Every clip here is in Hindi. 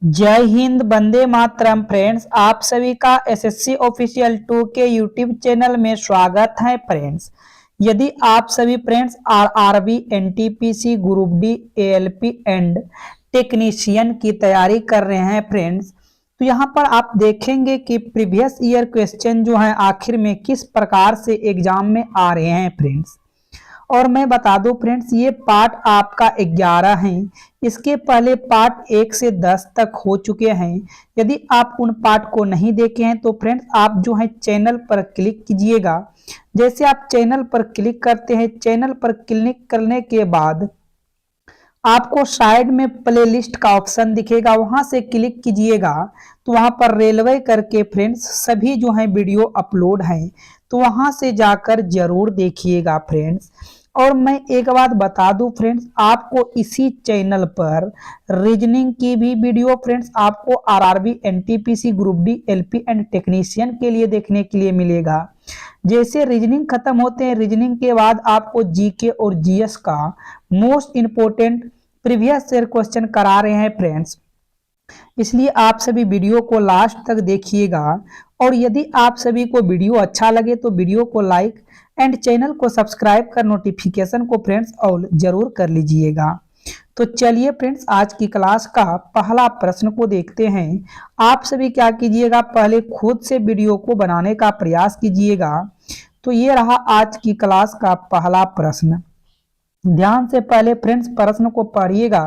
जय हिंद, वंदे मातरम। फ्रेंड्स, आप सभी का एसएससी ऑफिशियल 2 के यूट्यूब चैनल में स्वागत है। फ्रेंड्स, यदि आप सभी friends RRB, NTPC, group D, ALP and technician की तैयारी कर रहे हैं फ्रेंड्स, तो यहाँ पर आप देखेंगे कि प्रीवियस ईयर क्वेश्चन जो है आखिर में किस प्रकार से एग्जाम में आ रहे हैं फ्रेंड्स। और मैं बता दूं फ्रेंड्स, ये पार्ट आपका 11 है। इसके पहले पार्ट 1 से 10 तक हो चुके हैं। यदि आप उन पार्ट को नहीं देखे हैं तो फ्रेंड्स आप जो है चैनल पर क्लिक कीजिएगा। जैसे आप चैनल पर क्लिक करते हैं, चैनल पर क्लिक करने के बाद आपको साइड में प्लेलिस्ट का ऑप्शन दिखेगा, वहां से क्लिक कीजिएगा तो वहां पर रेलवे करके फ्रेंड्स सभी जो है वीडियो अपलोड हैं, तो वहां से जाकर जरूर देखिएगा फ्रेंड्स। और मैं एक बात बता दूं फ्रेंड्स, आपको इसी चैनल पर रीजनिंग की भी वीडियो फ्रेंड्स आपको RRB, NTPC, group D, LP and technician के लिए देखने के लिए मिलेगा। जैसे रीजनिंग खत्म होते हैं, रीजनिंग के बाद आपको जीके और जीएस का most important previous year question करा रहे हैं फ्रेंड्स, इसलिए आप सभी वीडियो को लास्ट तक देखिएगा। और यदि आप सभी को वीडियो अच्छा लगे तो वीडियो को लाइक एंड चैनल को सब्सक्राइब कर नोटिफिकेशन को फ्रेंड्स ऑल जरूर कर लीजिएगा। तो चलिए फ्रेंड्स, आज की क्लास का पहला प्रश्न को देखते हैं। आप सभी क्या कीजिएगा, पहले खुद से वीडियो को बनाने का प्रयास कीजिएगा। तो ये रहा आज की क्लास का पहला प्रश्न। ध्यान से पहले फ्रेंड्स प्रश्न को पढ़िएगा।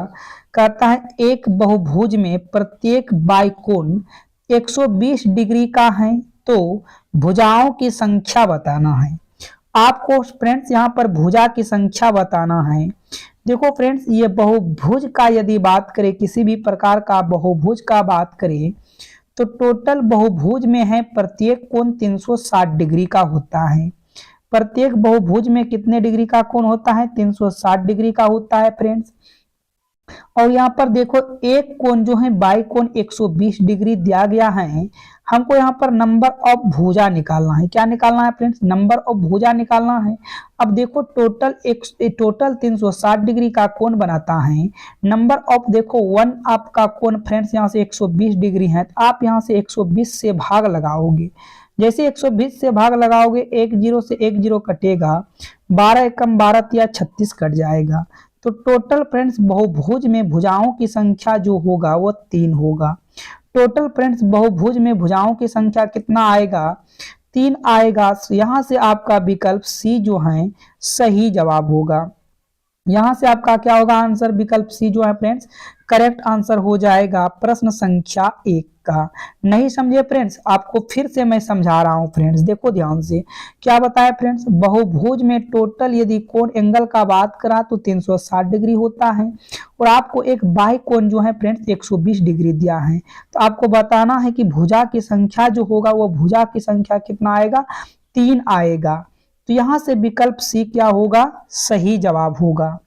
कहता है एक बहुभुज में प्रत्येक बाइकोण 120 डिग्री का है, तो भुजाओं की संख्या बताना है। आपको फ्रेंड्स यहाँ पर भुजा की संख्या बताना है। देखो फ्रेंड्स, ये बहुभुज का यदि बात करें, किसी भी प्रकार का बहुभुज का बात करें, तो टोटल बहुभुज में है प्रत्येक कोण 360 डिग्री का होता है। प्रत्येक बहुभुज में कितने डिग्री का कोण होता है? 360 डिग्री का होता है फ्रेंड्स। और यहाँ पर देखो एक कोण जो है बाई कोण 120 डिग्री दिया गया है। हमको यहाँ पर नंबर ऑफ भुजा निकालना है। क्या निकालना है फ्रेंड्स? नंबर ऑफ भुजा निकालना है। अब देखो टोटल 360 डिग्री का कोण बनाता है। नंबर ऑफ देखो वन आपका कोण फ्रेंड्स यहाँ से 120 डिग्री है, तो आप यहाँ से 120 से भाग लगाओगे। जैसे 120 से भाग लगाओगे, एक जीरो से एक जीरो कटेगा, 12 एकम 12 या 36 कट जाएगा। तो टोटल फ्रेंड्स बहुभुज में भुजाओं की संख्या जो होगा वो 3 होगा। टोटल फ्रेंड्स बहुभुज में भुजाओं की संख्या कितना आएगा? 3 आएगा। यहां से आपका विकल्प सी जो है सही जवाब होगा। यहां से आपका क्या होगा आंसर? विकल्प सी जो है फ्रेंड्स करेक्ट आंसर हो जाएगा प्रश्न संख्या 1 का। नहीं समझे फ्रेंड्स? आपको फिर से मैं समझा रहा हूं फ्रेंड्स, देखो ध्यान से। क्या बताया फ्रेंड्स? बहुभुज में टोटल यदि कोण एंगल का बात करा तो 360 डिग्री होता है, और आपको एक बाई कोण जो है फ्रेंड्स 120 डिग्री दिया है। तो आपको बताना है कि भुजा की संख्या जो होगा वो भुजा की संख्या कितना आएगा? 3 आएगा। तो यहां से विकल्प सी क्या होगा? सही जवाब होगा।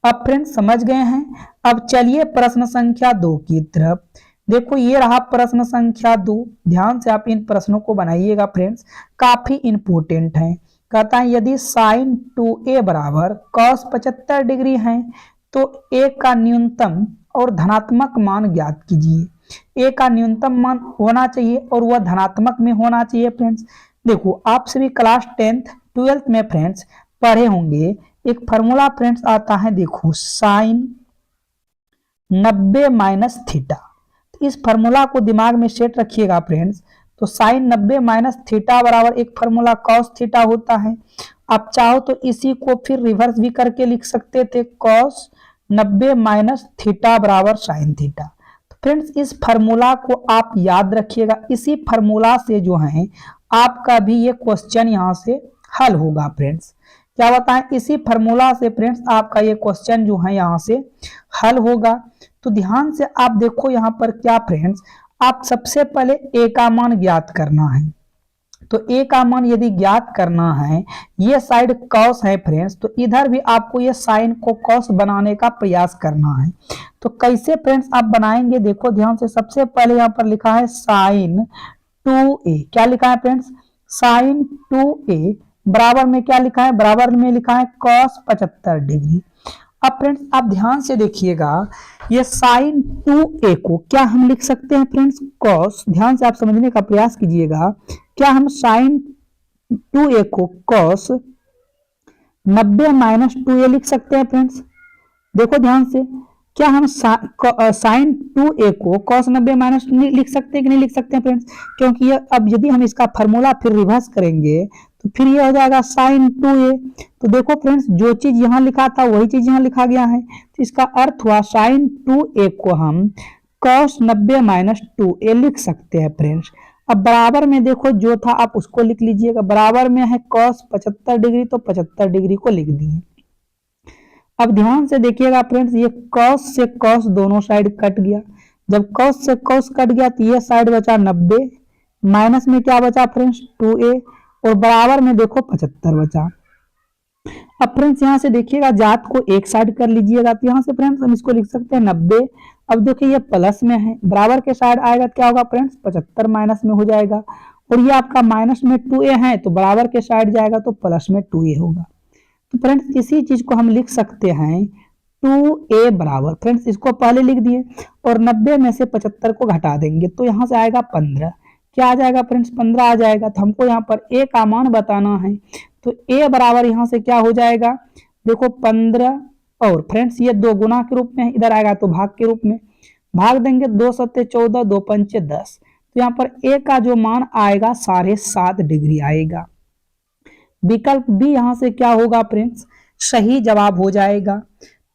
अब फ्रेंड्स समझ गए हैं। अब चलिए प्रश्न संख्या 2 की तरफ। देखो ये रहा प्रश्न संख्या 2। ध्यान से आप इन प्रश्नों को बनाइएगा फ्रेंड्स, काफी इंपोर्टेंट है। कहता है यदि साइन 2a बराबर cos 75 डिग्री है, तो a का न्यूनतम और धनात्मक मान ज्ञात कीजिए। a का न्यूनतम मान होना चाहिए और वह धनात्मक में होना चाहिए फ्रेंड्स। देखो आप सभी क्लास 10th 12th में फ्रेंड्स पढ़े होंगे, एक फार्मूला फ्रेंड्स आता है, देखो साइन 90 माइनस थीटा। तो इस फार्मूला को दिमाग में सेट रखिएगा फ्रेंड्स। तो साइन 90 माइनस थीटा बराबर एक फार्मूला कॉस थीटा होता है। आप चाहो तो इसी को फिर रिवर्स भी करके लिख सकते थे, कॉस 90 माइनस थीटा बराबर साइन थीटा। तो फ्रेंड्स इस फार्मूला को आप याद रखिएगा। इसी फार्मूला से जो है आपका भी ये क्वेश्चन यहाँ से हल होगा फ्रेंड्स। क्या बताएं? इसी फार्मूला से फ्रेंड्स आपका ये क्वेश्चन जो है यहाँ से हल होगा। तो ध्यान से आप देखो यहाँ पर क्या फ्रेंड्स, आप सबसे पहले a का मान ज्ञात करना है। तो a का मान यदि ज्ञात करना है, ये साइड कॉस है फ्रेंड्स, तो इधर भी आपको ये साइन को कॉस बनाने का प्रयास करना है। तो कैसे फ्रेंड्स आप बनाएंगे? देखो ध्यान से, सबसे पहले यहाँ पर लिखा है साइन 2a। क्या लिखा है फ्रेंड्स? साइन 2a बराबर में क्या लिखा है? बराबर में लिखा है cos 75 डिग्री। अब फ्रेंड्स आप ध्यान से देखिएगा, ये साइन 2a को क्या हम लिख सकते हैं फ्रेंड्स कॉस, ध्यान से आप समझने का प्रयास कीजिएगा, क्या हम साइन 2a को कॉस 90 माइनस 2a लिख सकते हैं फ्रेंड्स? देखो ध्यान से, क्या हम साइन 2a को कॉस 90 माइनस लिख सकते हैं कि नहीं लिख सकते हैं फ्रेंड्स? क्योंकि ये अब यदि हम इसका फॉर्मूला फिर रिवर्स करेंगे तो फिर ये हो जाएगा साइन 2a। तो देखो फ्रेंड्स, जो चीज यहाँ लिखा था वही चीज यहाँ लिखा गया है, तो इसका अर्थ हुआ साइन 2a को हम कॉस 90 माइनस 2a लिख सकते हैं फ्रेंड्स। अब बराबर में देखो जो था आप उसको लिख लीजिएगा, बराबर में है कॉस 75 डिग्री, तो 75 डिग्री को लिख दिए। अब ध्यान से देखिएगा फ्रेंड्स, ये कॉस से कॉस दोनों साइड कट गया, जब कॉस से कॉस कट गया तो ये साइड बचा 90, माइनस में क्या बचा फ्रेंड्स 2a, और बराबर में देखो 75 बचा। अब फ्रेंड्स यहाँ से देखिएगा जात को एक साइड कर लीजिएगा, तो यहाँ से फ्रेंड्स हम इसको लिख सकते हैं 90। अब देखिए ये प्लस में है, बराबर के साइड आएगा क्या होगा फ्रेंड्स 75 माइनस में हो जाएगा, और ये आपका माइनस में 2a है तो बराबर के साइड जाएगा तो प्लस में 2a होगा। तो फ्रेंड्स इसी चीज को हम लिख सकते हैं 2a बराबर, फ्रेंड्स इसको पहले लिख दिए और 90 में से 75 को घटा देंगे तो यहाँ से आएगा 15, क्या आ जाएगा फ्रेंड्स 15 आ जाएगा। तो हमको यहाँ पर a का मान बताना है, तो a बराबर यहाँ से क्या हो जाएगा, देखो 15, और फ्रेंड्स ये 2 गुना के रूप में इधर आएगा तो भाग के रूप में, भाग देंगे 2 सत्ते 14, 2 पंचे 10, तो यहाँ पर a का जो मान आएगा 7.5 डिग्री आएगा। विकल्प बी यहाँ से क्या होगा फ्रेंड्स, सही जवाब हो जाएगा।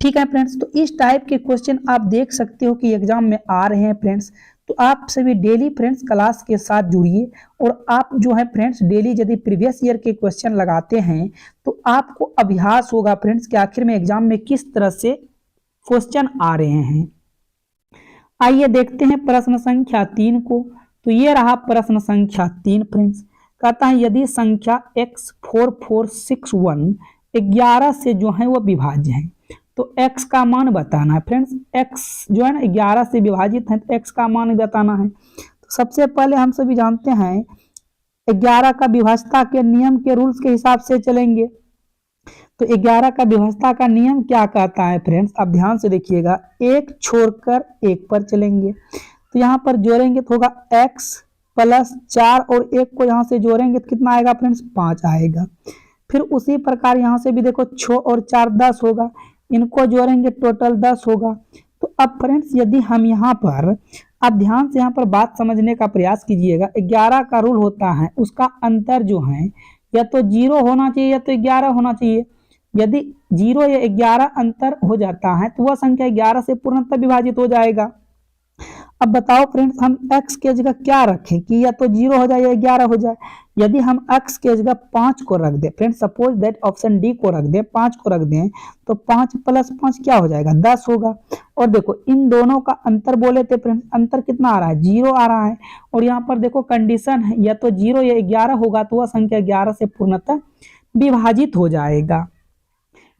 ठीक है फ्रेंड्स, तो इस टाइप के क्वेश्चन आप देख सकते हो कि एग्जाम में आ रहे हैं फ्रेंड्स। तो आप सभी डेली फ्रेंड्स क्लास के साथ जुड़िए, और आप जो है फ्रेंड्स डेली यदि प्रीवियस ईयर के क्वेश्चन लगाते हैं तो आपको अभ्यास होगा फ्रेंड्स कि आखिर में एग्जाम में किस तरह से क्वेश्चन आ रहे हैं। आइए देखते हैं प्रश्न संख्या 3 को। तो ये रहा प्रश्न संख्या 3 फ्रेंड्स, कहता है यदि संख्या x4461 11 से जो है वो विभाज्य है तो x का मान बताना है फ्रेंड्स। x जो है ना 11 से विभाजित है तो x का मान बताना है। तो सबसे पहले हम सभी जानते हैं 11 का विभाज्यता के नियम के रूल्स के हिसाब से चलेंगे। तो 11 का विभाज्यता का नियम क्या कहता है फ्रेंड्स, अब ध्यान से देखिएगा, एक छोड़कर एक पर चलेंगे, तो यहाँ पर जोड़ेंगे तो होगा x प्लस 4 और 1 को यहाँ से जोड़ेंगे तो कितना आएगा फ्रेंड्स 5 आएगा। फिर उसी प्रकार यहाँ से भी देखो 6 और 4 10 होगा, इनको जोड़ेंगे टोटल 10 होगा। तो अब फ्रेंड्स यदि हम यहाँ पर, अब ध्यान से यहाँ पर बात समझने का प्रयास कीजिएगा, 11 का रूल होता है उसका अंतर जो है या तो 0 होना चाहिए या तो 11 होना चाहिए। यदि 0 या 11 अंतर हो जाता है तो वह संख्या 11 से पूर्णतः विभाजित हो जाएगा। अब बताओ फ्रेंड्स हम x के जगह क्या रखें कि या तो 0 हो जाए या 11 हो जाए। यदि हम x के जगह 5 को रख दें friends, suppose that option D को रख दें, 5 को रख दें तो 5 प्लस 5 क्या हो जाएगा 10 होगा। और देखो इन दोनों का अंतर बोले थे फ्रेंड्स, अंतर कितना आ रहा है 0 आ रहा है, और यहाँ पर देखो कंडीशन है या तो 0 या 11 होगा तो वह संख्या 11 से पूर्णतः विभाजित हो जाएगा।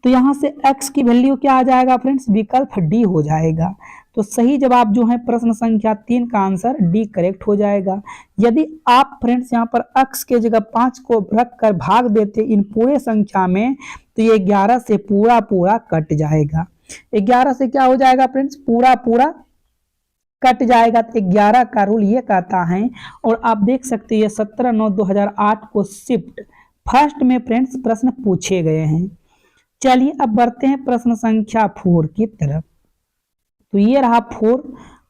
तो यहाँ से x की वैल्यू क्या आ जाएगा फ्रेंड्स, विकल्प डी हो जाएगा। तो सही जवाब जो है प्रश्न संख्या 3 का आंसर डी करेक्ट हो जाएगा। यदि आप फ्रेंड्स यहाँ पर x के जगह 5 को रखकर भाग देते इन पूरे संख्या में तो ये 11 से पूरा पूरा कट जाएगा। 11 से क्या हो जाएगा फ्रेंड्स, पूरा पूरा कट जाएगा। तो 11 का रूल ये कहता है, और आप देख सकते हैं 17/9/2008 को शिफ्ट फर्स्ट में फ्रेंड्स प्रश्न पूछे गए हैं। चलिए अब बढ़ते हैं प्रश्न संख्या 4 की तरफ। तो ये रहा 4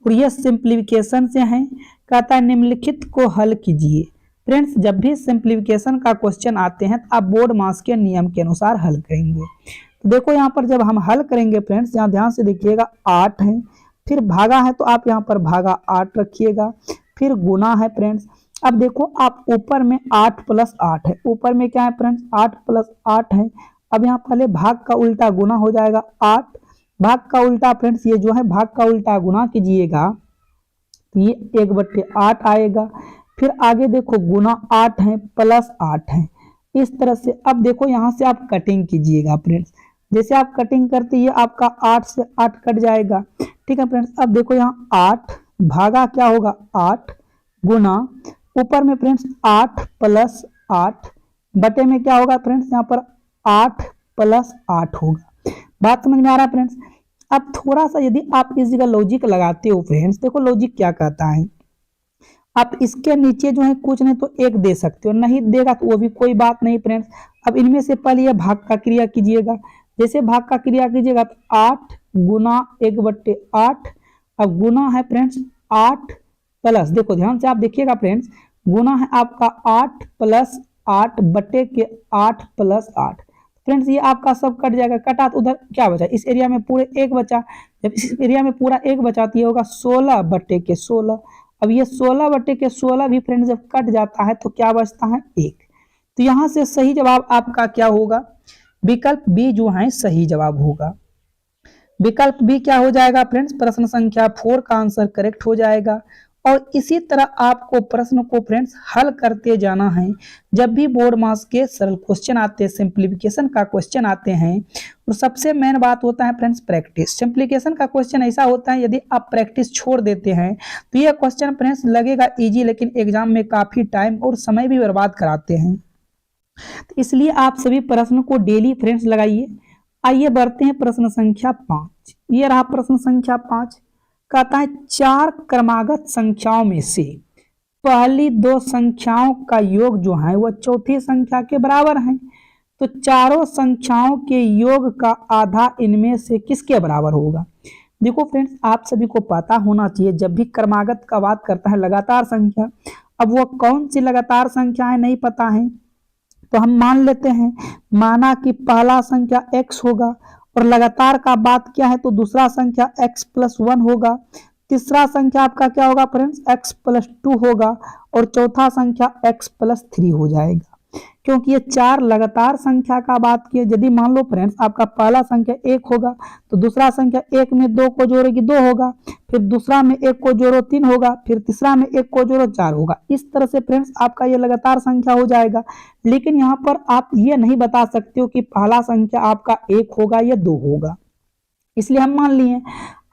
और ये सिंप्लीफिकेशन से है, कहता है निम्नलिखित को हल कीजिए। फ्रेंड्स जब भी सिंप्लीफिकेशन का क्वेश्चन आते हैं तो आप बोर्ड मास के नियम के अनुसार हल करेंगे। तो देखो यहाँ पर जब हम हल करेंगे फ्रेंड्स, यहाँ ध्यान से देखिएगा 8 है, फिर भागा है तो आप यहाँ पर भागा 8 रखिएगा, फिर गुना है फ्रेंड्स। अब देखो आप ऊपर में 8 प्लस 8 है, ऊपर में क्या है फ्रेंड्स 8 प्लस 8 है। अब यहाँ पहले भाग का उल्टा गुना हो जाएगा 8, भाग का उल्टा फ्रेंड्स ये जो है भाग का उल्टा गुना कीजिएगा तो ये 1/8 आएगा। फिर आगे देखो गुना 8 है प्लस 8 है, इस तरह से। अब देखो यहाँ से आप कटिंग कीजिएगा फ्रेंड्स, जैसे आप कटिंग करते ये आपका 8 से 8 कट जाएगा। ठीक है फ्रेंड्स, अब देखो यहाँ 8 भागा क्या होगा 8 गुना ऊपर में फ्रेंड्स 8 प्लस 8 बटे में क्या होगा फ्रेंड्स यहाँ पर 8 प्लस 8 होगा। बात समझ में आ रहा है फ्रेंड्स। अब थोड़ा सा यदि आप इस जगह लॉजिक लगाते हो फ्रेंड्स, देखो लॉजिक क्या कहता है, आप इसके नीचे जो है कुछ नहीं तो एक दे सकते हो, नहीं देगा तो वो भी कोई बात नहीं फ्रेंड्स। अब इनमें से पहले ये भाग का क्रिया कीजिएगा, जैसे भाग का क्रिया कीजिएगा तो 8 गुना 1/8, अब गुना है फ्रेंड्स 8 प्लस, देखो ध्यान से आप देखिएगा फ्रेंड्स, गुना है आपका 8 प्लस 8 बटे के 8 प्लस 8। फ्रेंड्स ये आपका सब कट जाएगा, कटा तो उधर क्या बचा, इस एरिया में पूरे एक बचा, जब इस एरिया में पूरा एक बचा तो ये होगा 16 बटे के 16। अब ये 16 बटे के 16 भी फ्रेंड्स जब कट जाता है तो क्या बचता है 1। तो यहां से सही जवाब आपका क्या होगा, विकल्प बी जो है सही जवाब होगा। विकल्प बी क्या हो जाएगा फ्रेंड्स, प्रश्न संख्या 4 का आंसर करेक्ट हो जाएगा। और इसी तरह आपको प्रश्न को फ्रेंड्स हल करते जाना है। जब भी बोर्ड मास के सरल क्वेश्चन आते हैं, सिंप्लीफिकेशन का क्वेश्चन आते हैं, तो सबसे मेन बात होता है फ्रेंड्स प्रैक्टिस। सिंप्लीफिकेशन का क्वेश्चन ऐसा होता है, यदि आप प्रैक्टिस छोड़ देते हैं तो यह क्वेश्चन फ्रेंड्स लगेगा इजी, लेकिन एग्जाम में काफी टाइम और समय भी बर्बाद कराते हैं। तो इसलिए आप सभी प्रश्न को डेली फ्रेंड्स लगाइए। आइए बढ़ते हैं प्रश्न संख्या 5। ये रहा प्रश्न संख्या 5, कहता है 4 क्रमागत संख्याओं में से पहली 2 संख्याओं का योग जो है वह चौथी संख्या के बराबर है, तो चारों संख्याओं के योग का आधा इनमें से किसके बराबर होगा। देखो फ्रेंड्स आप सभी को पता होना चाहिए, जब भी क्रमागत का बात करता है लगातार संख्या, अब वो कौन सी लगातार संख्या है नहीं पता है, तो हम मान लेते हैं, माना कि पहला संख्या x होगा, और लगातार का बात क्या है तो दूसरा संख्या x+1 होगा, तीसरा संख्या आपका क्या होगा फ्रेंड्स x+2 होगा, और चौथा संख्या x+3 हो जाएगा। क्योंकि ये 4 लगातार संख्या का बात की है, यदि मान लो फ्रेंड्स आपका पहला संख्या 1 होगा तो दूसरा संख्या 1 में 2 को जोड़ेगी 2 होगा, फिर दूसरा में 1 को जोड़ो 3 होगा, फिर तीसरा में 1 को जोड़ो 4 होगा। इस तरह से फ्रेंड्स आपका ये लगातार संख्या हो जाएगा। लेकिन यहाँ पर आप ये नहीं बता सकते हो कि पहला संख्या आपका 1 होगा या 2 होगा, इसलिए हम मान लिए।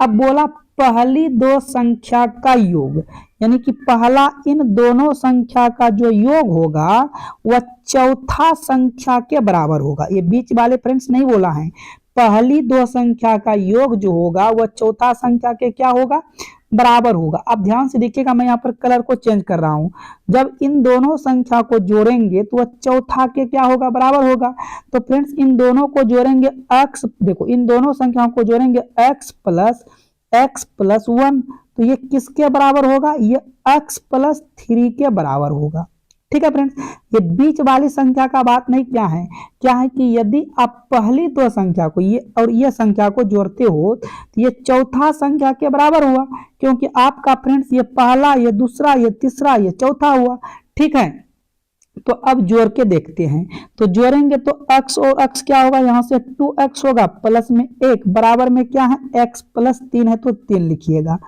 अब बोला पहली 2 संख्या का योग, यानी कि पहला इन दोनों संख्या का जो योग होगा वह चौथा संख्या के बराबर होगा। ये बीच वाले फ्रेंड्स नहीं बोला है, पहली 2 संख्या का योग जो होगा वह चौथा संख्या के क्या होगा बराबर होगा। अब ध्यान से देखिएगा, मैं यहाँ पर कलर को चेंज कर रहा हूं, जब इन दोनों संख्या को जोड़ेंगे तो वह चौथा के क्या होगा बराबर होगा। तो फ्रेंड्स इन दोनों को जोड़ेंगे x, देखो इन दोनों संख्याओं को जोड़ेंगे x+1, तो ये किसके बराबर होगा, ये x+3 के बराबर होगा। ठीक है फ्रेंड्स, ये बीच वाली संख्या का बात नहीं, क्या है कि यदि आप पहली 2 संख्या को ये और ये संख्या को जोड़ते हो तो ये चौथा संख्या के बराबर हुआ, क्योंकि आपका फ्रेंड्स ये पहला, ये दूसरा, ये तीसरा, ये चौथा हुआ। ठीक है, तो अब जोड़ के देखते हैं, तो जोड़ेंगे तो x और x क्या होगा, यहाँ से 2x होगा, प्लस में 1 बराबर में क्या है x+3 है तो 3 लिखिएगा।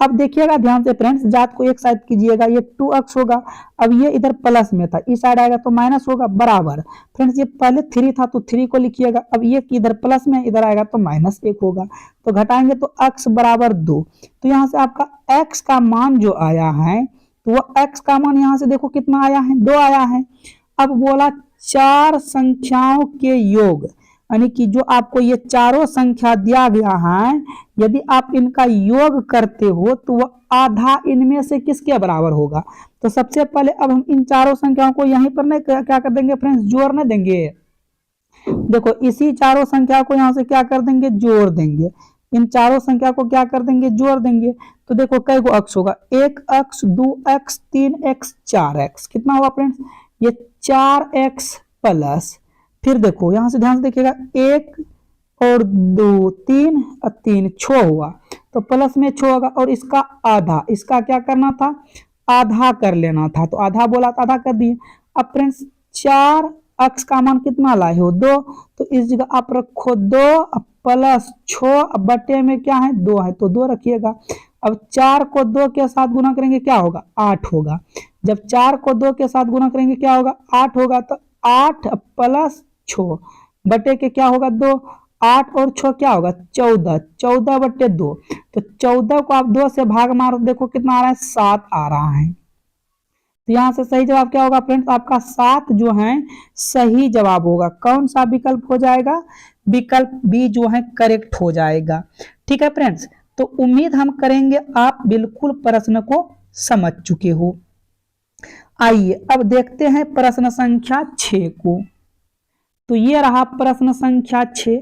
अब देखिएगा ध्यान से फ्रेंड्स, जात को एक साइड कीजिएगा, ये 2x होगा, अब ये इधर प्लस में था, इस साइड आएगा तो माइनस होगा, बराबर फ्रेंड्स ये पहले 3 था तो 3 को लिखिएगा, अब ये इधर प्लस में इधर आएगा तो -1 होगा, तो घटाएंगे तो x बराबर 2। तो यहाँ से आपका x का मान जो आया है तो वो x का मान यहाँ से देखो कितना आया है 2 आया है। अब बोला 4 संख्याओं के योग, यानी कि जो आपको ये चारों संख्या दिया गया है, यदि आप इनका योग करते हो तो वह आधा इनमें से किसके बराबर होगा। तो सबसे पहले अब हम इन चारों संख्याओं को यहीं पर नहीं क्या कर देंगे फ्रेंड्स, जोड़ने देंगे। देखो इसी चारों संख्या को यहाँ से क्या कर देंगे, जोड़ देंगे, इन चारों संख्या को क्या कर देंगे, जोड़ देंगे। तो देखो कई को x होगा, 1x 2x 3x 4x, कितना हुआ फ्रेंड्स, ये 4x प्लस, फिर देखो यहां से ध्यान से देखिएगा 1 और 2 3 और 3 6 हुआ, तो प्लस में 6 होगा, और इसका आधा, इसका क्या करना था आधा कर लेना था, तो आधा बोला तो आधा कर दिए। अब फ्रेंड्स 4x का मान कितना लाए हो 2, तो इस जगह आप रखो 2 प्लस 6 बटे में क्या है 2 है तो 2 रखिएगा। अब 4 को 2 के साथ गुना करेंगे क्या होगा 8 होगा, जब 4 को 2 के साथ गुना करेंगे क्या होगा 8 होगा, तो 8 प्लस 6 बटे के क्या होगा 2, 8 और 6 क्या होगा 14, 14 बटे 2, तो 14 को आप 2 से भाग मारो, देखो कितना आ रहा है 7 आ रहा है। तो यहाँ से सही जवाब क्या होगा फ्रेंड्स, आपका 7 जो है सही जवाब होगा। कौन सा विकल्प हो जाएगा, विकल्प बी जो है करेक्ट हो जाएगा। ठीक है फ्रेंड्स, तो उम्मीद हम करेंगे आप बिल्कुल प्रश्न को समझ चुके हो। आइए अब देखते हैं प्रश्न संख्या 6 को। तो ये रहा प्रश्न संख्या 6।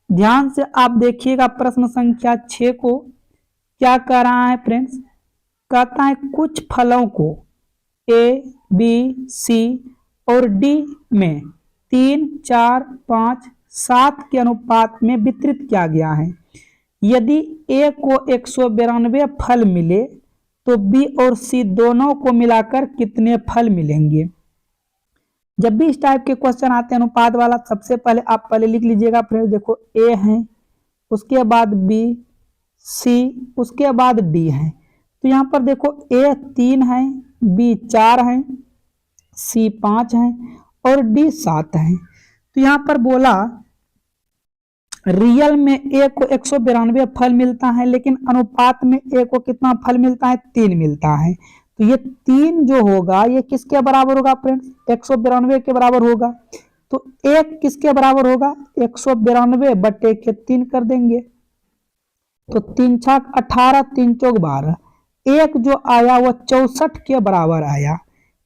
ध्यान से आप देखिएगा प्रश्न संख्या 6 को। क्या कह रहा है फ्रेंड्स? कहता है कुछ फलों को ए, बी, सी और डी में 3, 4, 5, 7 के अनुपात में वितरित किया गया है। यदि ए को 192 फल मिले तो बी और सी दोनों को मिलाकर कितने फल मिलेंगे? जब भी इस टाइप के क्वेश्चन आते हैं अनुपात वाला, सबसे पहले आप पहले लिख लीजिएगा फ्रेंड्स। देखो ए है, उसके बाद बी, सी, उसके बाद डी है। तो यहाँ पर देखो ए 3 है, बी 4 है, सी 5 है और डी 7 है। तो यहाँ पर बोला रियल में ए को 192 फल मिलता है, लेकिन अनुपात में ए को कितना फल मिलता है? 3 मिलता है। तो ये 3 जो होगा ये किसके बराबर होगा फ्रेंड्स? 192 के बराबर होगा। तो एक किसके बराबर होगा? 192 बटे के 3 कर देंगे। तो 3 छाक 18, 3 चौक 12। एक जो आया वो 64 के बराबर आया।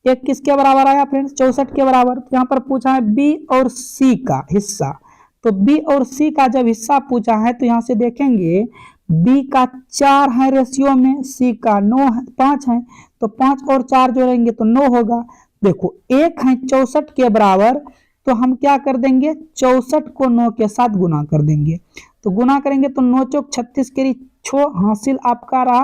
एक किसके बराबर आया फ्रेंड्स? 64 के बराबर। तो यहाँ पर पूछा है बी और सी का हिस्सा। तो बी और सी का जब हिस्सा पूछा है तो यहाँ से देखेंगे बी का 4 है रेशियो में, सी का 9 है, 5 है। तो 5 और 4 जोड़ेंगे तो 9 होगा। देखो एक है 64 के बराबर, तो हम क्या कर देंगे? 64 को 9 के साथ गुना कर देंगे। तो गुना करेंगे तो 9 चौक 36 के छो हासिल आपका रहा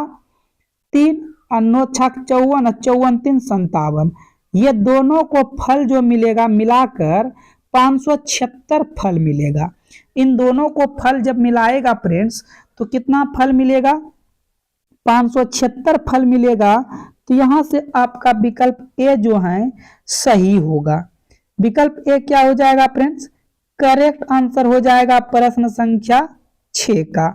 3 और 9 छक 54 और 54 3 57। ये दोनों को फल जो मिलेगा मिलाकर 576 फल मिलेगा। इन दोनों को फल जब मिलाएगा फ्रेंड्स तो कितना फल मिलेगा? 576 फल मिलेगा। तो यहां से आपका विकल्प ए जो है सही होगा। विकल्प ए क्या हो जाएगा फ्रेंड्स? करेक्ट आंसर हो जाएगा प्रश्न संख्या 6 का।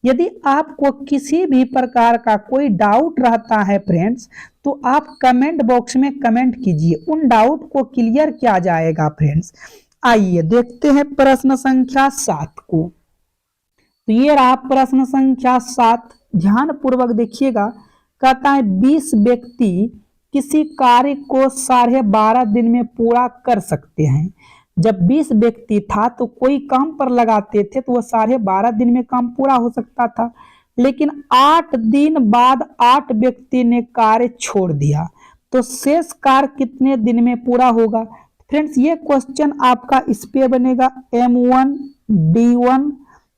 यदि आपको किसी भी प्रकार का कोई डाउट रहता है फ्रेंड्स तो आप कमेंट बॉक्स में कमेंट कीजिए, उन डाउट को क्लियर किया जाएगा फ्रेंड्स। आइए देखते हैं प्रश्न संख्या 7 को। तो ये रहा प्रश्न संख्या 7। ध्यान पूर्वक देखिएगा। कहता है 20 व्यक्ति किसी कार्य को 12.5 दिन में पूरा कर सकते हैं। जब 20 व्यक्ति था तो कोई काम पर लगाते थे तो वो 12.5 दिन में काम पूरा हो सकता था, लेकिन 8 दिन बाद 8 व्यक्ति ने कार्य छोड़ दिया तो शेष कार्य कितने दिन में पूरा होगा? फ्रेंड्स ये क्वेश्चन आपका इस पे बनेगा M1 D1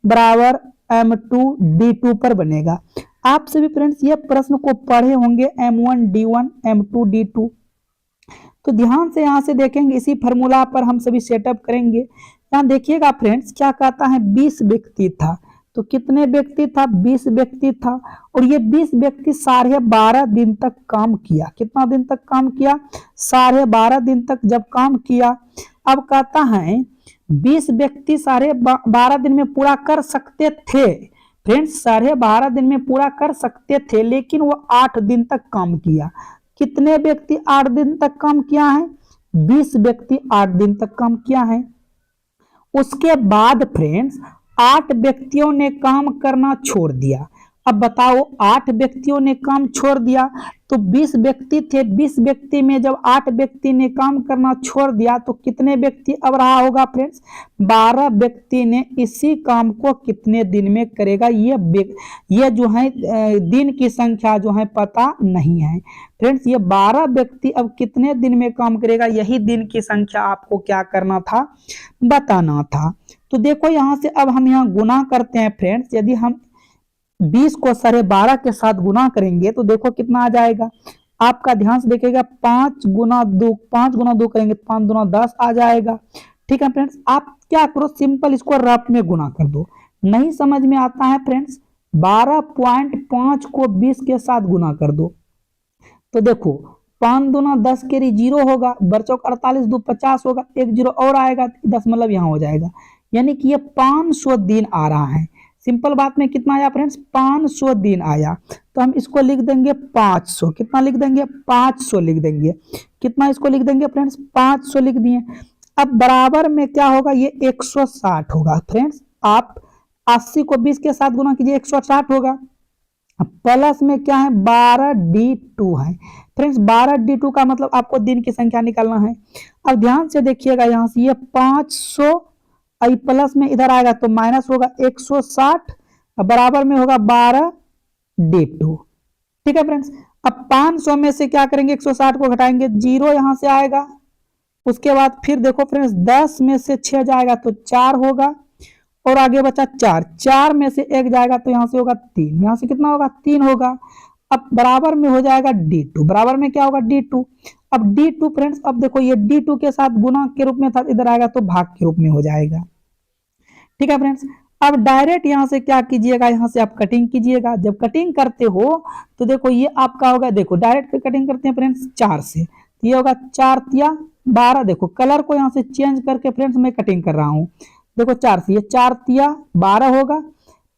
बराबर M2 D2 पर बनेगा। आप सभी फ्रेंड्स ये प्रश्न को पढ़े होंगे M1 D1 M2 D2। तो ध्यान से यहां से देखेंगे, इसी फार्मूला पर हम सभी सेटअप करेंगे। यहाँ देखिएगा फ्रेंड्स क्या कहता है 20 व्यक्ति था। तो कितने व्यक्ति था? 20 व्यक्ति था। और ये 20 व्यक्ति 12.5 दिन तक काम किया। कितना दिन तक काम किया? 12.5 दिन तक जब काम किया। अब कहता है 20 व्यक्ति 12.5 दिन में पूरा कर सकते थे। फ्रेंड्स 12.5 दिन में पूरा कर सकते थे, लेकिन वो 8 दिन तक काम किया। कितने व्यक्ति 8 दिन तक काम किया है? 20 व्यक्ति 8 दिन तक काम किया है। उसके बाद फ्रेंड्स 8 व्यक्तियों ने काम करना छोड़ दिया। अब बताओ 8 व्यक्तियों ने काम छोड़ दिया तो 20 व्यक्ति थे, 20 व्यक्ति में जब 8 व्यक्ति ने काम करना छोड़ दिया तो कितने व्यक्ति अब रहा होगा फ्रेंड्स? 12 व्यक्ति ने इसी काम को कितने दिन में करेगा? ये जो है दिन की संख्या जो है पता नहीं है फ्रेंड्स। ये 12 व्यक्ति अब कितने दिन में काम करेगा, यही दिन की संख्या आपको क्या करना था? बताना था। तो देखो यहां से अब हम यहाँ गुना करते हैं फ्रेंड्स। यदि हम 20 को 12.5 के साथ गुना करेंगे तो देखो कितना आ जाएगा। आपका ध्यान से देखिएगा 5 गुना 2 करेंगे 5 दूना 10 आ जाएगा। ठीक है फ्रेंड्स, आप क्या करो सिंपल इसको रफ में गुना कर दो। नहीं समझ में आता है फ्रेंड्स 12.5 को 20 के साथ गुना कर दो। तो देखो 5 दूना 10 के 0 होगा, बरचौक 48 2 50 होगा, 1 0 और आएगा, दशमलव यहाँ हो जाएगा। यानी कि ये 500 दिन आ रहा है। सिंपल बात में कितना आया फ्रेंड्स? 500 दिन आया। तो हम इसको लिख देंगे 500। कितना लिख देंगे? 500 लिख देंगे। कितना इसको लिख देंगे फ्रेंड्स? 500 लिख दिए। अब बराबर में क्या होगा, ये 160 होगा फ्रेंड्स। आप 80 को 20 के साथ गुना कीजिए, 160 होगा। प्लस में क्या है, 12d2 है फ्रेंड्स। 12d2 का मतलब आपको दिन की संख्या निकालना है। अब ध्यान से देखिएगा, यहां से ये 500 प्लस में इधर आएगा तो माइनस होगा 160, बराबर में होगा 12d2। ठीक है फ्रेंड्स। अब 500 में से क्या करेंगे, 160 को घटाएंगे, 0 यहां से आएगा। उसके बाद फिर देखो फ्रेंड्स, 10 में से 6 जाएगा तो 4 होगा, और आगे बचा 4, 4 में से 1 जाएगा तो यहां से होगा 3, यहां से कितना होगा, 3 होगा। अब बराबर में हो जाएगा d2, बराबर में क्या होगा, d2। अब d2 फ्रेंड्स, अब देखो ये d2 के साथ गुना के रूप में था, इधर आएगा तो भाग के रूप में हो जाएगा। ठीक है फ्रेंड्स। अब डायरेक्ट यहां से क्या कीजिएगा, यहां से आप कटिंग कीजिएगा। जब कटिंग करते हो तो देखो ये आपका होगा, देखो डायरेक्ट कटिंग करते हैं फ्रेंड्स 4 से, तो ये होगा 4 तिया 12। देखो कलर को यहां से चेंज करके फ्रेंड्स मैं कटिंग कर रहा हूं। देखो 4 से, ये 4 तिया 12 होगा,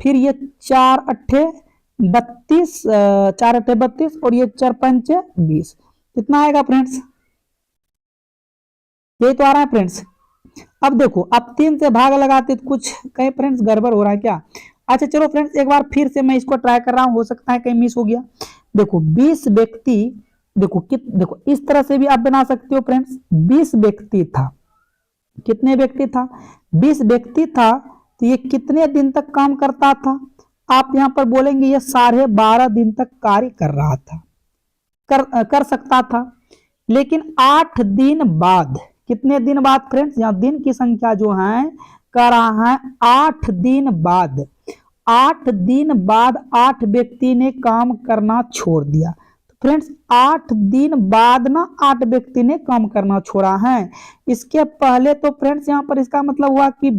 फिर ये 4 अट्ठे 32, 4 अट्ठे 32, और ये 4 पंचे 20। कितना आएगा फ्रेंड्स, ये तो आ रहा है फ्रेंड्स। अब देखो, अब 3 से भाग लगाते तो कुछ कहीं फ्रेंड्स गड़बड़ हो रहा है क्या। अच्छा चलो फ्रेंड्स, एक बार फिर से मैं इसको ट्राई कर रहा हूं, हो सकता है कहीं मिस हो गया। देखो 20 व्यक्ति, देखो इस तरह से भी आप बना सकते हो फ्रेंड्स। 20 व्यक्ति था, कितने व्यक्ति था, 20 व्यक्ति था, तो ये कितने दिन तक काम करता था। आप यहां पर बोलेंगे ये 12.5 दिन तक कार्य कर रहा था, कर सकता था। लेकिन 8 दिन बाद, कितने दिन बाद फ्रेंड्स, यहां दिन की संख्या जो है कर रहा है 8 दिन बाद। 8 दिन बाद 8 व्यक्ति ने काम करना छोड़ दिया। तो फ्रेंड्स 8 दिन बाद ना 8 व्यक्ति ने काम करना छोड़ा है। इसके पहले तो फ्रेंड्स यहां पर इसका मतलब हुआ कि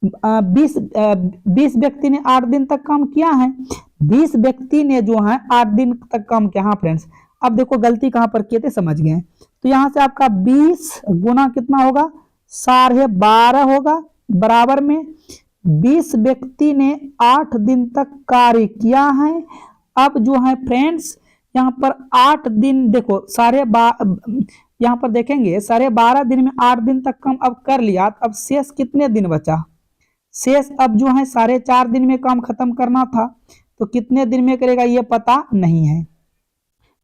20 व्यक्ति ने 8 दिन तक काम किया है। 20 व्यक्ति ने जो है 8 दिन तक काम किया। हाँ फ्रेंड्स, अब देखो गलती कहां पर किए थे, समझ गए। तो यहां से आपका 20 गुना कितना होगा, 12.5 होगा, बराबर में 20 व्यक्ति ने 8 दिन तक कार्य किया है। अब जो है फ्रेंड्स यहाँ पर 8 दिन, देखो यहाँ पर देखेंगे 12.5 दिन में 8 दिन तक काम अब कर लिया। अब शेष कितने दिन बचा, शेष अब जो है 4.5 दिन में काम खत्म करना था, तो कितने दिन में करेगा ये पता नहीं है।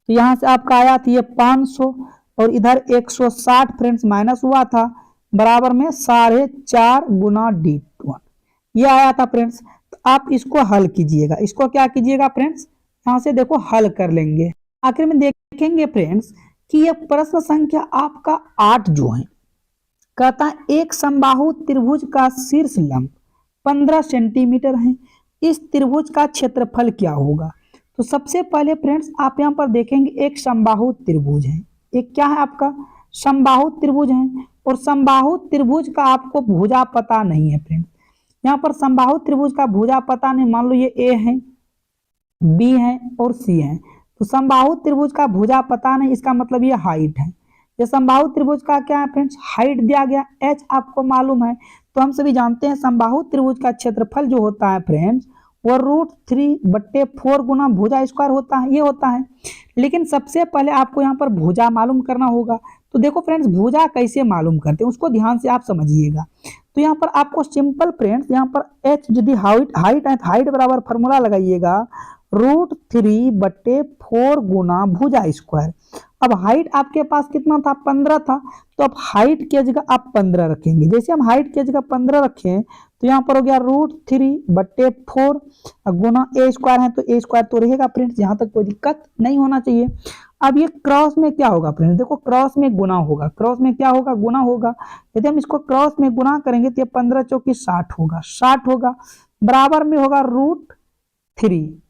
तो यहां से आपका आया था ये 500, और इधर 160 फ्रेंड्स माइनस हुआ था, बराबर में 4.5 गुना d1 ये आया था फ्रेंड्स। तो आप इसको हल कीजिएगा, इसको क्या कीजिएगा फ्रेंड्स, यहां से देखो हल कर लेंगे। आखिर में देखेंगे फ्रेंड्स कि ये प्रश्न संख्या आपका 8 जो है, कहता है एक समबाहु त्रिभुज का शीर्ष लंब 15 सेंटीमीटर है, इस त्रिभुज का क्षेत्रफल क्या होगा। तो सबसे पहले फ्रेंड्स आप यहाँ पर देखेंगे एक समबाहु त्रिभुज है, एक क्या है आपका समबाहु त्रिभुज है, और समबाहु त्रिभुज का आपको भुजा पता नहीं है फ्रेंड्स। यहाँ पर समबाहु त्रिभुज का भुजा पता नहीं, मान लो ये ए है, बी है और सी है, तो समबाहु त्रिभुज का भुजा पता नहीं, इसका मतलब ये हाइट है। ये समबाहु त्रिभुज का क्या है फ्रेंड्स, हाइट दिया गया, एच आपको मालूम है। तो हम सभी जानते हैं समबाहु त्रिभुज का क्षेत्रफल जो होता है फ्रेंड्स वो √3/4 गुना भुजा स्क्वायर होता है, ये होता है। लेकिन सबसे पहले आपको यहाँ पर भुजा मालूम करना होगा। तो देखो फ्रेंड्स भुजा कैसे मालूम करते हैं उसको ध्यान से आप समझिएगा। तो यहाँ पर आपको सिंपल फ्रेंड्स, यहाँ पर एच यदि हाइट है, हाइट बराबर फॉर्मूला लगाइएगा √3/4 गुना भुजा स्क्वायर। अब हाइट आपके पास कितना था, 15 था, तो अब हाइट की जगह आप 15 रखेंगे। जैसे हम हाइट की जगह 15 रखें तो यहाँ पर हो गया √3/4 गुना ए स्क्वायर है, तो ए स्क्वायर तो रहेगा फ्रेंड्स, यहाँ तक कोई दिक्कत नहीं होना चाहिए। अब ये क्रॉस में क्या होगा फ्रेंड्स, देखो क्रॉस में गुना होगा, क्रॉस में क्या होगा, गुना होगा। यदि हम इसको क्रॉस में गुना करेंगे तो ये 15 चौकी 60 होगा, 60 होगा, बराबर में होगा √3,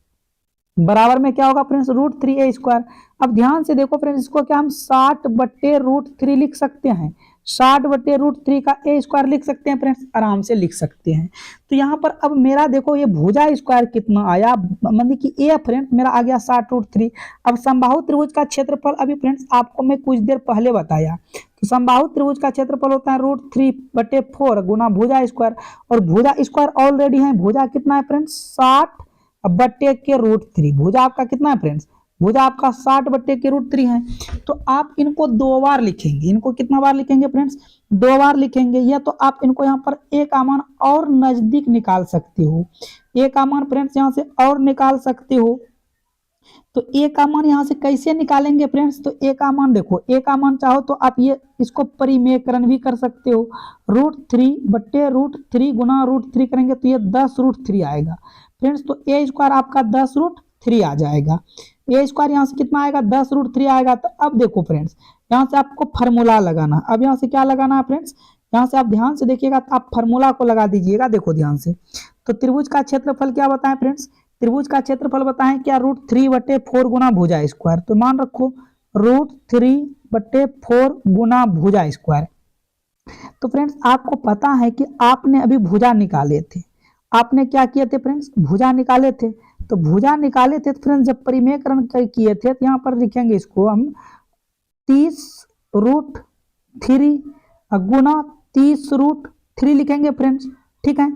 बराबर में क्या होगा फ्रेंड्स √3a स्क्वायर। अब ध्यान से देखो फ्रेंड्स, इसको क्या हम 60/√3 लिख सकते हैं, 60/√3 का a स्क्वायर लिख सकते हैं फ्रेंड्स, आराम से लिख सकते हैं। तो यहाँ पर अब मेरा देखो ये भुजा स्क्वायर कितना आया, मतलब कि a फ्रेंड्स मेरा आ गया 60√3। अब समबाहु त्रिभुज का क्षेत्रफल अभी फ्रेंड्स आपको मैं कुछ देर पहले बताया, तो समबाहु त्रिभुज का क्षेत्रफल होता है √3/4 गुना भुजा स्क्वायर, और भुजा स्क्वायर ऑलरेडी है, भुजा कितना है फ्रेंड्स 60/√3। भुजा आपका कितना है फ्रेंड्स, भुजा आपका 60/√3 है। तो आप इनको 2 बार लिखेंगे। इनको कितना बार लिखेंगे फ्रेंड्स? 2 बार लिखेंगे। या तो आप इनको यहाँ पर ए का मान और नजदीक निकाल सकते हो। ए का मान फ्रेंड्स यहाँ से और निकाल सकते हो। तो ए का मान यहाँ से कैसे निकालेंगे फ्रेंड्स? तो ए का मान देखो, ए का मान चाहो तो आप ये इसको परिमेयकरण भी कर सकते हो। √3/√3 गुना √3 करेंगे तो ये 10√3 आएगा फ्रेंड्स। तो ए स्क्वायर आपका 10√3 आ जाएगा। ए स्क्वायर यहाँ से कितना आएगा? 10√3 आएगा। तो अब देखो फ्रेंड्स, यहाँ से आपको फार्मूला लगाना। अब यहाँ से क्या लगाना है फ्रेंड्स? यहाँ से आप ध्यान से देखिएगा तो आप फार्मूला को लगा दीजिएगा। देखो ध्यान से, तो त्रिभुज का क्षेत्रफल क्या बताएं फ्रेंड्स? त्रिभुज का क्षेत्रफल बताएं क्या? √3/4 गुना भुजा स्क्वायर। तो मान रखो √3/4 गुना भुजा स्क्वायर। तो फ्रेंड्स आपको पता है कि आपने अभी भुजा निकाले थे। आपने क्या किए थे फ्रेंड्स? भुजा निकाले थे। तो भुजा निकाले थे तो फ्रेंड्स जब परिमेयकरण किए थे तो यहाँ पर लिखेंगे इसको हम 30√3 गुना 30√3 लिखेंगे फ्रेंड्स। ठीक है।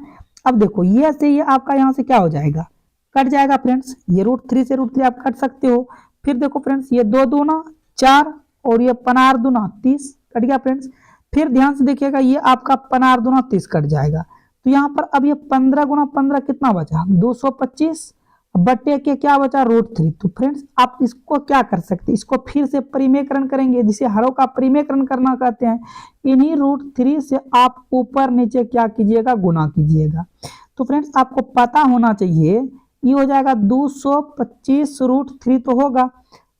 अब देखो ये से ये आपका यहाँ से क्या हो जाएगा? कट जाएगा फ्रेंड्स। ये √3 से √3 आप कट सकते हो। फिर देखो फ्रेंड्स, ये 2 दूना 4 और ये 15 दूना 30 कट गया फ्रेंड्स। फिर ध्यान से देखिएगा, ये आपका 15 दूना 30 कट जाएगा। तो यहाँ पर अब ये 15 गुना 15 कितना बचा? 225 बटे के क्या बचा? √3। तो फ्रेंड्स आप इसको क्या कर सकते हैं? इसको फिर से परिमेयकरण करेंगे, जिसे हरों का परिमेयकरण करना कहते हैं। इन्हीं √3 से आप ऊपर नीचे क्या कीजिएगा? गुना कीजिएगा। तो फ्रेंड्स आपको पता होना चाहिए, ये हो जाएगा 225√3 तो होगा।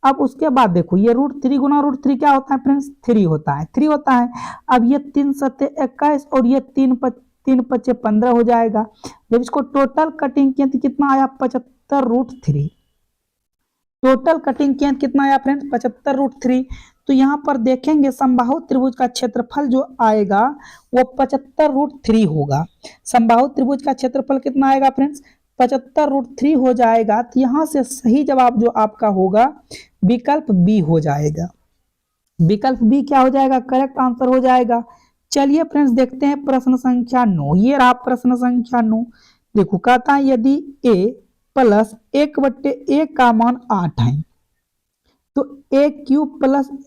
अब उसके बाद देखो, ये √3 गुना √3 क्या होता है फ्रेंड्स? 3 होता है। 3 होता है। अब ये 3 × 7 = 21 और ये 3 × 5 = 15 हो जाएगा। जब इसको टोटल कटिंग किया तो कितना आया? 75√3। टोटल कटिंग किया कितना आया फ्रेंड्स? 75√3। तो यहाँ पर देखेंगे समबाहु त्रिभुज का क्षेत्रफल जो आएगा वो 75√3 होगा। समबाहु त्रिभुज का क्षेत्रफल कितना आएगा फ्रेंड्स? 75√3 हो जाएगा। तो यहाँ से सही जवाब जो आपका होगा विकल्प बी हो जाएगा। विकल्प बी क्या हो जाएगा? करेक्ट आंसर हो जाएगा। चलिए फ्रेंड्स देखते हैं प्रश्न संख्या 9। ये रहा प्रश्न संख्या 9। देखो कहता है यदि a + 1/a का मान 8 है तो a³ +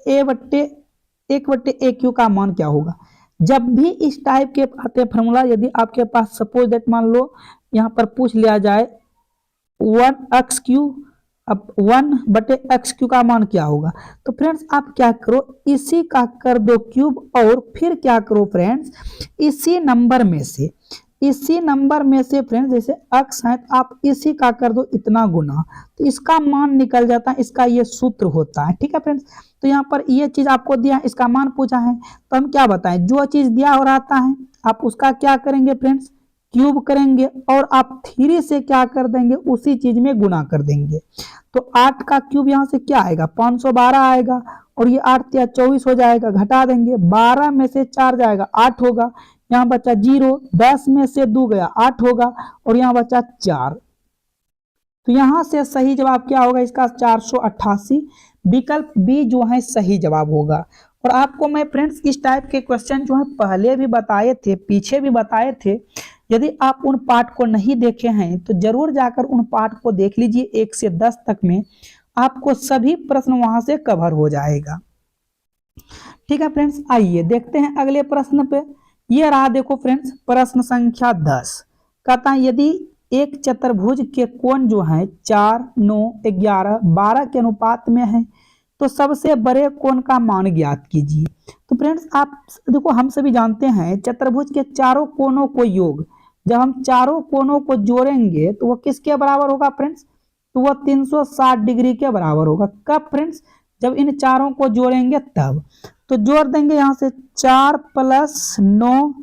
a/1/a³ का मान क्या होगा? जब भी इस टाइप के आते फॉर्मूला, यदि आपके पास सपोज दैट मान लो यहाँ पर पूछ लिया जाए 1x³, अब 1/x³ का मान क्या होगा? तो फ्रेंड्स आप क्या करो, इसी का कर दो क्यूब और फिर क्या करो फ्रेंड्स, इसी नंबर में से फ्रेंड्स जैसे x है तो आप इसी का कर दो इतना गुना, तो इसका मान निकल जाता है। इसका ये सूत्र होता है। ठीक है फ्रेंड्स। तो यहाँ पर ये चीज आपको दिया है, इसका मान पूछा है तो हम क्या बताएं, जो चीज दिया हो रहता है आप उसका क्या करेंगे फ्रेंड्स? क्यूब करेंगे और आप 3 से क्या कर देंगे? उसी चीज में गुना कर देंगे। तो 8 का क्यूब यहाँ से क्या आएगा? 512 आएगा और ये 8 या 24 हो जाएगा। घटा देंगे, 12 में से 4 जाएगा 8 होगा, यहाँ बचा 0, 10 में से 2 गया 8 होगा और यहाँ बचा 4। तो यहाँ से सही जवाब क्या होगा इसका? 488। विकल्प बी जो है सही जवाब होगा। और आपको मैं फ्रेंड्स इस टाइप के क्वेश्चन जो है पहले भी बताए थे, पीछे भी बताए थे। यदि आप उन पार्ट को नहीं देखे हैं तो जरूर जाकर उन पार्ट को देख लीजिए। 1 से 10 तक में आपको सभी प्रश्न वहां से कवर हो जाएगा। ठीक है फ्रेंड्स, आइए देखते हैं अगले प्रश्न पे। ये रहा देखो फ्रेंड्स प्रश्न संख्या 10। कहता है यदि एक चतुर्भुज के कोण जो है 4, 9, 11, 12 के अनुपात में है तो सबसे बड़े कोण का मान ज्ञात कीजिए। तो फ्रेंड्स आप देखो, हम सभी जानते हैं चतुर्भुज के चारों कोणों को योग, जब हम चारों कोणों को जोड़ेंगे तो वो किसके बराबर होगा फ्रेंड्स? तो वो 360 डिग्री के बराबर होगा। कब फ्रेंड्स? जब इन चारों को जोड़ेंगे तब। तो जोड़ देंगे यहाँ से 4 + 9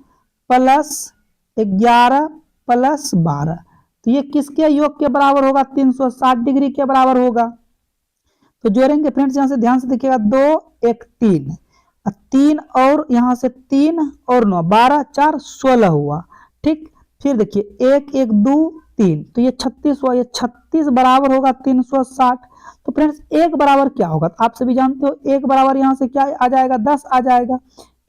+ 11 + 12, तो ये किसके योग के बराबर होगा? 360 डिग्री के बराबर होगा। तो जोड़ेंगे फ्रेंड्स, यहाँ से ध्यान से देखिएगा, 2, 1, 3, 3 और यहाँ से 3 और 9, 12, 4, 16 हुआ। ठीक। फिर देखिए 1, 1, 2, 3, तो ये 36 हुआ। ये 36 बराबर होगा 360। तो फ्रेंड्स 1 बराबर क्या होगा? तो आप सभी जानते हो 1 बराबर यहाँ से क्या आ जाएगा? 10 आ जाएगा।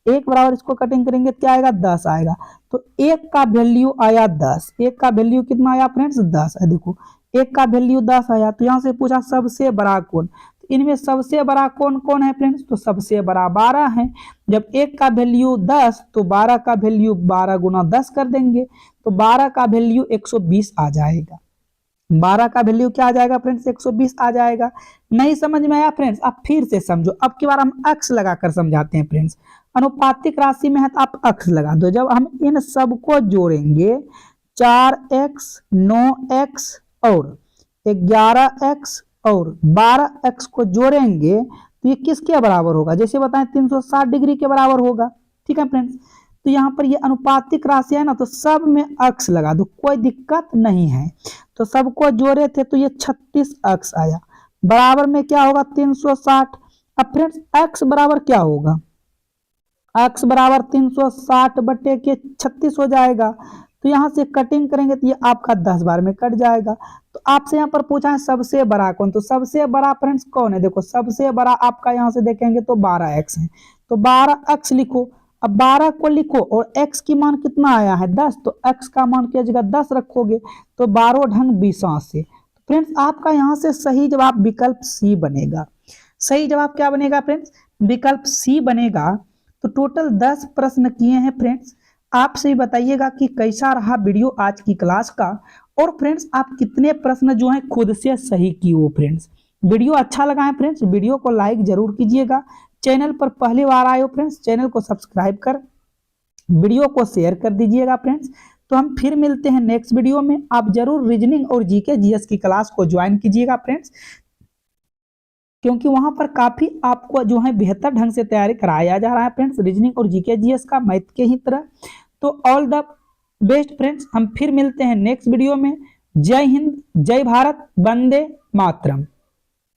1 बराबर इसको कटिंग करेंगे क्या आएगा? 10 आएगा। तो 1 का वैल्यू आया 10। 1 का वैल्यू कितना आया फ्रेंड्स? 10 है। देखो एक का वैल्यू 10 आया, तो यहाँ से पूछा सबसे बड़ा कौन, तो इनमें सबसे बड़ा कौन कौन है फ्रेंड्स, तो सबसे बड़ा 12 है। जब एक का वैल्यू 10 तो 12 का वैल्यू 12 गुना 10 कर देंगे, तो 12 का वैल्यू 120 आ जाएगा। 12 का वैल्यू क्या आ जाएगा फ्रेंड्स, 120 आ जाएगा। नहीं समझ में आया फ्रेंड्स, अब फिर से समझो, अब की बार हम अक्स लगाकर समझाते हैं फ्रेंड्स। अनुपातिक राशि में है तो आप अक्स लगा दो। जब हम इन सबको जोड़ेंगे 4x 9x और 11x और 12x को जोड़ेंगे तो ये किसके बराबर होगा, जैसे बताएं 360 डिग्री के बराबर होगा। ठीक है फ्रेंड्स, तो यहाँ पर ये अनुपातिक राशि है ना, तो सब में अक्स लगा दो, कोई दिक्कत नहीं है। तो सबको जोड़े थे तो ये 36 अक्स आया, बराबर में क्या होगा 360। अब फ्रेंड्स अक्स बराबर क्या होगा, अक्स बराबर 360 बटे के 36 हो जाएगा। तो यहाँ से कटिंग करेंगे तो ये आपका 10 बार में कट जाएगा। तो आपसे यहाँ पर पूछा है सबसे बड़ा कौन, तो सबसे बड़ा फ्रेंड्स कौन है, देखो सबसे बड़ा आपका यहाँ से देखेंगे तो 12x है, तो 12x लिखो। अब 12 को लिखो और x की मान कितना आया है 10, तो x का मान की जगह 10 रखोगे तो 12 ढंग 20 से। फ्रेंड्स आपका यहाँ से सही जवाब विकल्प सी बनेगा। सही जवाब क्या बनेगा फ्रेंड्स, विकल्प सी बनेगा। तो टोटल 10 प्रश्न किए हैं फ्रेंड्स। आप से बताइएगा कि कैसा रहा वीडियो आज की क्लास का, और फ्रेंड्स आप कितने प्रश्न जो हैं खुद से सही किए हो। फ्रेंड्स वीडियो अच्छा लगा है फ्रेंड्स, वीडियो को लाइक जरूर कीजिएगा। चैनल पर पहली बार आए हो फ्रेंड्स, चैनल को सब्सक्राइब कर वीडियो को शेयर कर दीजिएगा फ्रेंड्स। तो हम फिर मिलते हैं नेक्स्ट वीडियो में। आप जरूर रीजनिंग और जीके जीएस की क्लास को ज्वाइन कीजिएगा फ्रेंड्स, क्योंकि वहां पर काफी आपको जो है बेहतर ढंग से तैयारी कराया जा रहा है फ्रेंड्स, रीजनिंग और जीके जीएस का मैथ के ही तरह। तो ऑल द बेस्ट फ्रेंड्स, हम फिर मिलते हैं नेक्स्ट वीडियो में। जय हिंद, जय भारत, वंदे मातरम।